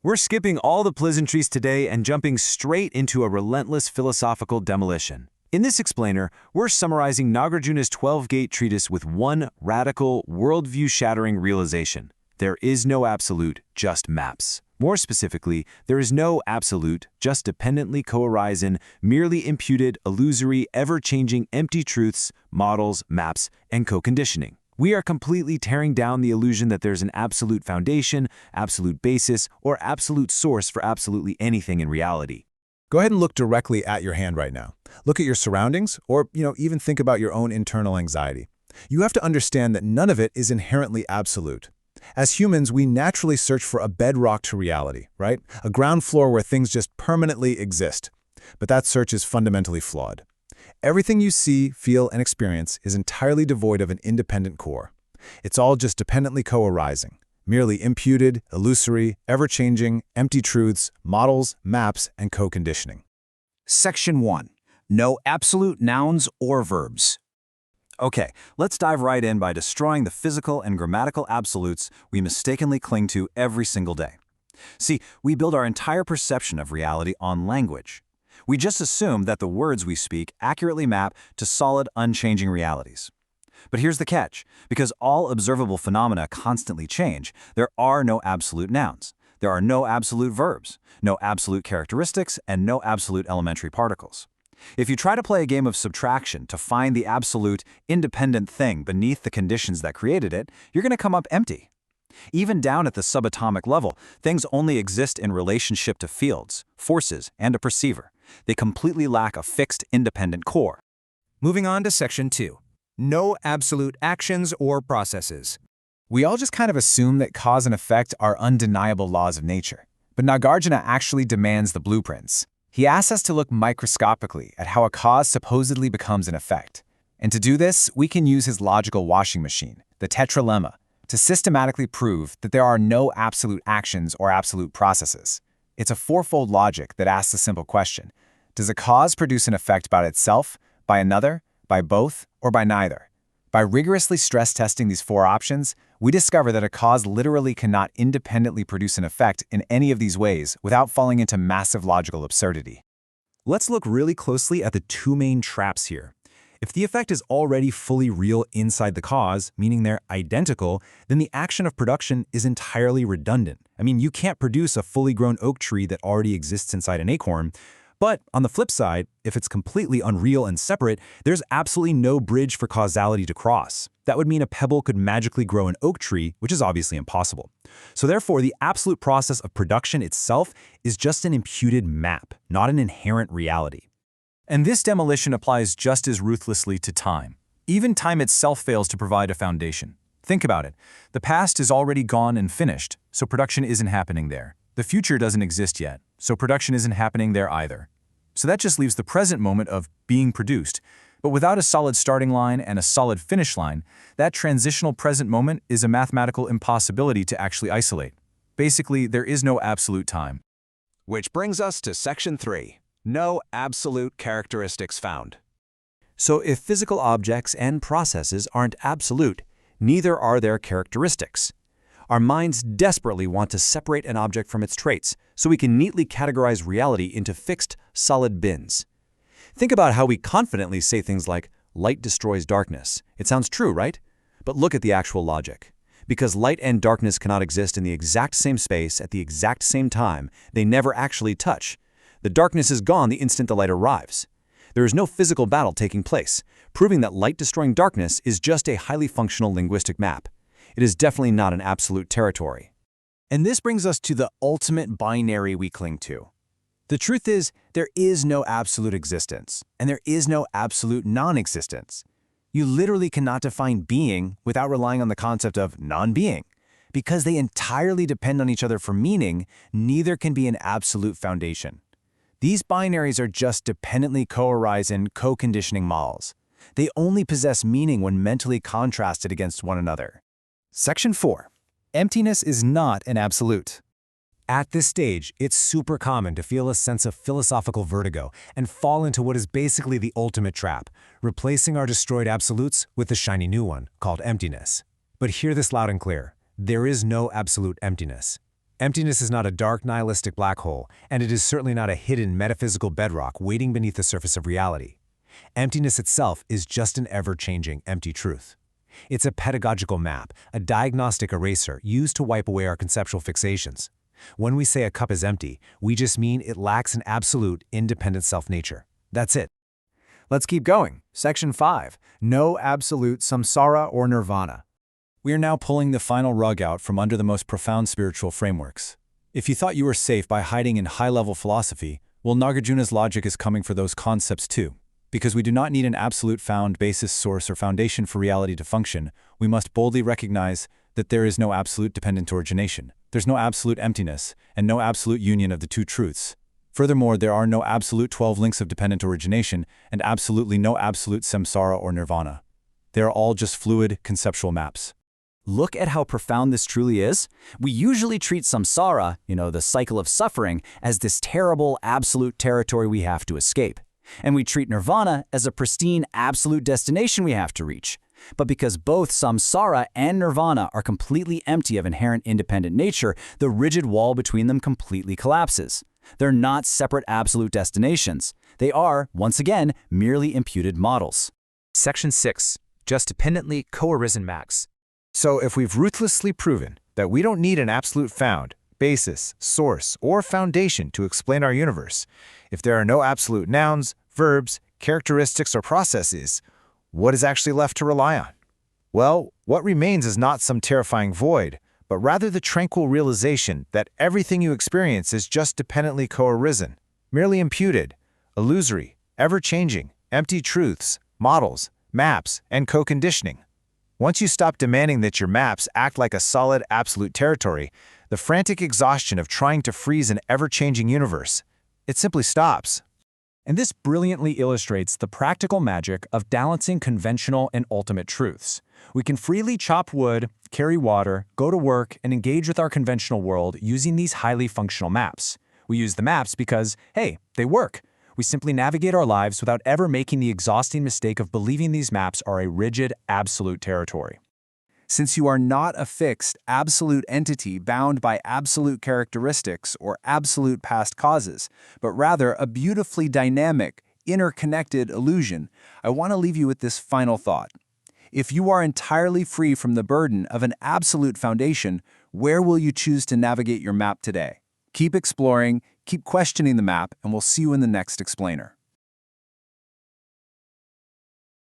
We're skipping all the pleasantries today and jumping straight into a relentless philosophical demolition. In this explainer, we're summarizing Nagarjuna's 12-gate treatise with one radical, worldview-shattering realization. There is no absolute, just maps. More specifically, there is no absolute, just dependently co-arisen, merely imputed, illusory, ever-changing empty truths, models, maps, and co-conditioning. We are completely tearing down the illusion that there's an absolute foundation, absolute basis, or absolute source for absolutely anything in reality. Go ahead and look directly at your hand right now. Look at your surroundings, or even think about your own internal anxiety. You have to understand that none of it is inherently absolute. As humans, we naturally search for a bedrock to reality, right? A ground floor where things just permanently exist. But that search is fundamentally flawed. Everything you see, feel, and experience is entirely devoid of an independent core. It's all just dependently co-arising, merely imputed, illusory, ever-changing, empty truths, models, maps, and co-conditioning. Section 1. No absolute nouns or verbs. Okay, let's dive right in by destroying the physical and grammatical absolutes we mistakenly cling to every single day. See, we build our entire perception of reality on language. We just assume that the words we speak accurately map to solid, unchanging realities. But here's the catch. Because all observable phenomena constantly change, there are no absolute nouns. There are no absolute verbs, no absolute characteristics, and no absolute elementary particles. If you try to play a game of subtraction to find the absolute, independent thing beneath the conditions that created it, you're going to come up empty. Even down at the subatomic level, things only exist in relationship to fields, forces, and a perceiver. They completely lack a fixed, independent core. Moving on to Section 2. No absolute actions or processes. We all just kind of assume that cause and effect are undeniable laws of nature. But Nagarjuna actually demands the blueprints. He asks us to look microscopically at how a cause supposedly becomes an effect. And to do this, we can use his logical washing machine, the tetralemma, to systematically prove that there are no absolute actions or absolute processes. It's a fourfold logic that asks a simple question. Does a cause produce an effect by itself, by another, by both, or by neither? By rigorously stress testing these four options, we discover that a cause literally cannot independently produce an effect in any of these ways without falling into massive logical absurdity. Let's look really closely at the two main traps here. If the effect is already fully real inside the cause, meaning they're identical, then the action of production is entirely redundant. I mean, you can't produce a fully grown oak tree that already exists inside an acorn. But on the flip side, if it's completely unreal and separate, there's absolutely no bridge for causality to cross. That would mean a pebble could magically grow an oak tree, which is obviously impossible. So therefore, the absolute process of production itself is just an imputed map, not an inherent reality. And this demolition applies just as ruthlessly to time. Even time itself fails to provide a foundation. Think about it. The past is already gone and finished, so production isn't happening there. The future doesn't exist yet, so production isn't happening there either. So that just leaves the present moment of being produced. But without a solid starting line and a solid finish line, that transitional present moment is a mathematical impossibility to actually isolate. Basically, there is no absolute time. Which brings us to Section 3. No absolute characteristics found. So if physical objects and processes aren't absolute, neither are their characteristics. Our minds desperately want to separate an object from its traits so we can neatly categorize reality into fixed, solid bins. Think about how we confidently say things like, light destroys darkness. It sounds true, right? But look at the actual logic. Because light and darkness cannot exist in the exact same space at the exact same time, they never actually touch. The darkness is gone the instant the light arrives. There is no physical battle taking place, proving that light destroying darkness is just a highly functional linguistic map. It is definitely not an absolute territory. And this brings us to the ultimate binary we cling to. The truth is, there is no absolute existence, and there is no absolute non-existence. You literally cannot define being without relying on the concept of non-being. Because they entirely depend on each other for meaning, neither can be an absolute foundation. These binaries are just dependently co-arisen, co-conditioning models. They only possess meaning when mentally contrasted against one another. Section 4. Emptiness is not an absolute. At this stage, it's super common to feel a sense of philosophical vertigo and fall into what is basically the ultimate trap, replacing our destroyed absolutes with the shiny new one, called emptiness. But hear this loud and clear. There is no absolute emptiness. Emptiness is not a dark nihilistic black hole, and it is certainly not a hidden metaphysical bedrock waiting beneath the surface of reality. Emptiness itself is just an ever-changing, empty truth. It's a pedagogical map, a diagnostic eraser used to wipe away our conceptual fixations. When we say a cup is empty, we just mean it lacks an absolute, independent self-nature. That's it. Let's keep going. Section 5. No absolute samsara or nirvana. We are now pulling the final rug out from under the most profound spiritual frameworks. If you thought you were safe by hiding in high-level philosophy, well, Nagarjuna's logic is coming for those concepts too. Because we do not need an absolute found basis, source, or foundation for reality to function, we must boldly recognize that there is no absolute dependent origination. There's no absolute emptiness, and no absolute union of the two truths. Furthermore, there are no absolute 12 links of dependent origination, and absolutely no absolute samsara or nirvana. They are all just fluid, conceptual maps. Look at how profound this truly is. We usually treat samsara, the cycle of suffering, as this terrible, absolute territory we have to escape. And we treat nirvana as a pristine, absolute destination we have to reach. But because both samsara and nirvana are completely empty of inherent independent nature, the rigid wall between them completely collapses. They're not separate absolute destinations. They are, once again, merely imputed models. Section 6. Just dependently co-arisen maps. So if we've ruthlessly proven that we don't need an absolute found, basis, source, or foundation to explain our universe, if there are no absolute nouns, verbs, characteristics, or processes, what is actually left to rely on? Well, what remains is not some terrifying void, but rather the tranquil realization that everything you experience is just dependently co-arisen, merely imputed, illusory, ever-changing, empty truths, models, maps, and co-conditioning. Once you stop demanding that your maps act like a solid, absolute territory, the frantic exhaustion of trying to freeze an ever-changing universe, it simply stops. And this brilliantly illustrates the practical magic of balancing conventional and ultimate truths. We can freely chop wood, carry water, go to work, and engage with our conventional world using these highly functional maps. We use the maps because, hey, they work. We simply navigate our lives without ever making the exhausting mistake of believing these maps are a rigid, absolute territory. Since you are not a fixed, absolute entity bound by absolute characteristics or absolute past causes, but rather a beautifully dynamic, interconnected illusion, I want to leave you with this final thought. If you are entirely free from the burden of an absolute foundation, where will you choose to navigate your map today? Keep exploring, keep questioning the map, and we'll see you in the next explainer.